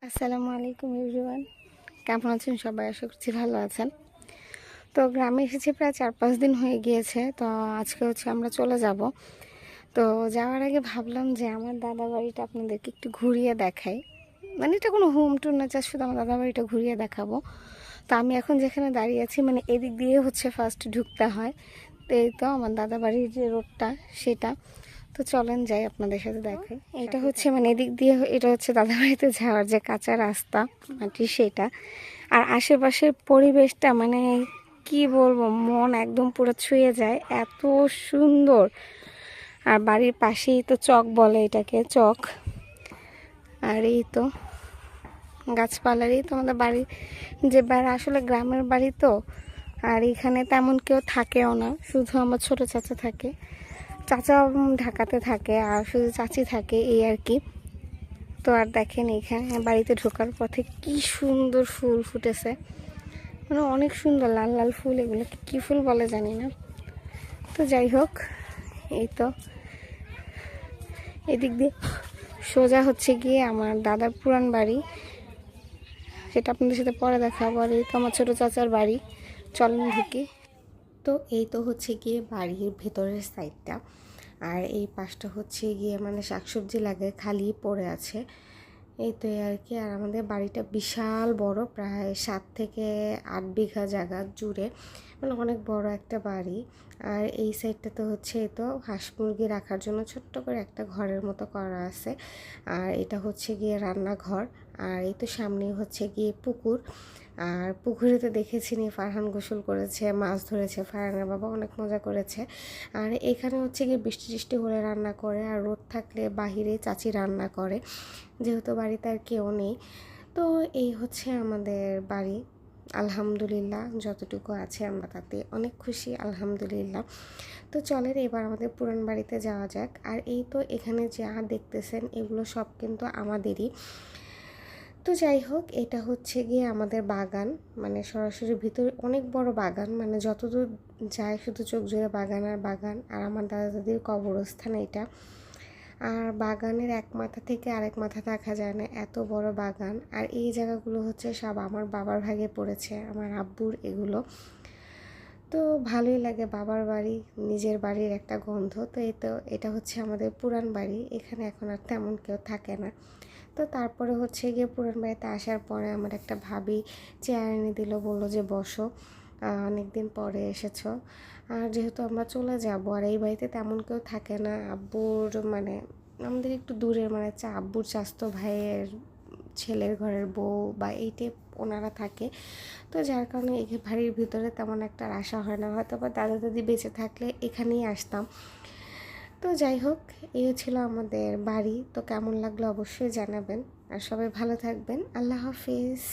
আসসালামু আলাইকুম এভরিওয়ান, কেমন আছেন সবাই? আশা করছি ভালো আছেন। তো গ্রামে এসেছি প্রায় 4-5 দিন হয়ে গিয়েছে। তো আজকে আমরা চলে যাব। তো যাওয়ার আগে ভাবলাম যে আমার দাদা বাড়িটা আপনাদেরকে একটু ঘুরিয়ে দেখাই। মানে এটা কোনো হোম ট্যুর না, জাস্ট শুধু আমার দাদা বাড়িটা ঘুরিয়ে দেখাবো। তো আমি এখন যেখানে দাঁড়িয়ে আছি, মানে এদিক দিয়ে ফার্স্ট ঢুকতে হয়। তো এই তো আমার দাদা বাড়ির যে রোডটা সেটা। তো চলেন যাই, আপনাদের সাথে দেখাই। এটা মানে এদিক দিয়ে, এটা দাদা বাড়িতে যাওয়ার যে কাঁচা রাস্তা মাটি সেটা। আর আশেপাশের পরিবেশটা মানে কি বলবো, মন একদম পুরো ছুঁয়ে যায়, এত সুন্দর। আর বাড়ির পাশেই তো চক বলে এটাকে, চক। আর এই তো গাছপালারই তো আমাদের বাড়ি, যে বাড়ি আসলে গ্রামের বাড়ি তো। আর এখানে তেমন কেউ থাকেও না, শুধু আমার ছোট চাচা থাকে। চাচা ঢাকাতে থাকে আর শুধু চাচি থাকে, এই আর কি। তো আর দেখেন এখানে বাড়িতে ঢোকার পথে কি সুন্দর ফুল ফুটেছে, মানে অনেক সুন্দর লাল লাল ফুল। এগুলোকে কী ফুল বলে জানি না। তো যাই হোক, এই তো এদিক দিয়ে সোজা গিয়ে আমার দাদার পুরান বাড়ি, সেটা আপনাদের সাথে পরে দেখাবো। আর এই তো আমার ছোটো চাচার বাড়ি, চলেন ঢুকি। তো এই তো গিয়ে বাড়ির ভেতরের সাইডটা। আর এই পাশটা গিয়ে মানে শাকসবজি লাগে, খালি পড়ে আছে। এই তো আর কি। আর আমাদের বাড়িটা বিশাল বড়, প্রায় 7 থেকে 8 বিঘা জায়গা জুড়ে, মানে অনেক বড় একটা বাড়ি। আর এই সাইডটাতে এই তো হাঁস মুরগি রাখার জন্য ছোট্ট করে একটা ঘরের মতো করা আছে। আর এটা গিয়ে রান্নাঘর। আর এই তো সামনে গিয়ে পুকুর। আর পুকুরে তো দেখেছিনি ফারহান গোসল করেছে, মাছ ধরেছে, ফারহানের বাবা অনেক মজা করেছে। আর এখানে গিয়ে বৃষ্টি টিষ্টি হলে রান্না করে, আর রোদ থাকলে বাহিরে চাচি রান্না করে, যেহেতু বাড়িতে আর কেউ নেই। তো এই আমাদের বাড়ি। আলহামদুলিল্লাহ, যতটুকু আছে আমরা তাতে অনেক খুশি, আলহামদুলিল্লাহ। তো চলেন এবার আমাদের পুরান বাড়িতে যাওয়া যাক। আর এই তো এখানে যা দেখতেছেন এগুলো সব কিন্তু আমাদেরই। তো যাই হোক, এটা গিয়ে আমাদের বাগান, মানে সরাসরি ভিতরে অনেক বড় বাগান, মানে যতদূর যায় শুধু চোখ জুড়ে বাগান আর বাগান। আর আমার দাদা দাদির কবরস্থান এটা। আর বাগানের এক মাথা থেকে আরেক মাথা দেখা যায় না, এত বড় বাগান। আর এই জায়গাগুলো সব আমার বাবার ভাগে পড়েছে, আমার আব্বুর এগুলো। তো ভালোই লাগে, বাবার বাড়ি, নিজের বাড়ির একটা গন্ধ। তো এই তো এটা আমাদের পুরান বাড়ি, এখানে এখন আর তেমন কেউ থাকে না। তো তারপরে গিয়ে পুরান বাড়িতে আসার পরে আমার একটা ভাবি চেয়ার এনে দিল, বললো যে বসো, অনেক দিন পরে এসেছো। আর যেহেতু আমরা চলে যাব, আর এই বাড়িতে তেমন কেউ থাকে না, আব্বুর মানে আমাদের একটু দূরের, মানে আব্বুর চাস্তো ভাইয়ের ছেলের ঘরের বউ বা এই টাইপ ওনারা থাকে। তো যার কারণে এই বাড়ির ভিতরে তেমন একটা আসা হয় না, হয়তো বা দাদা দাদি বেঁচে থাকলে এখানেই আসতাম। তো যাই হোক, এই ছিল আমাদের বাড়ি। তো কেমন লাগলো অবশ্যই জানাবেন, আর সবাই ভালো থাকবেন। আল্লাহ হাফিজ।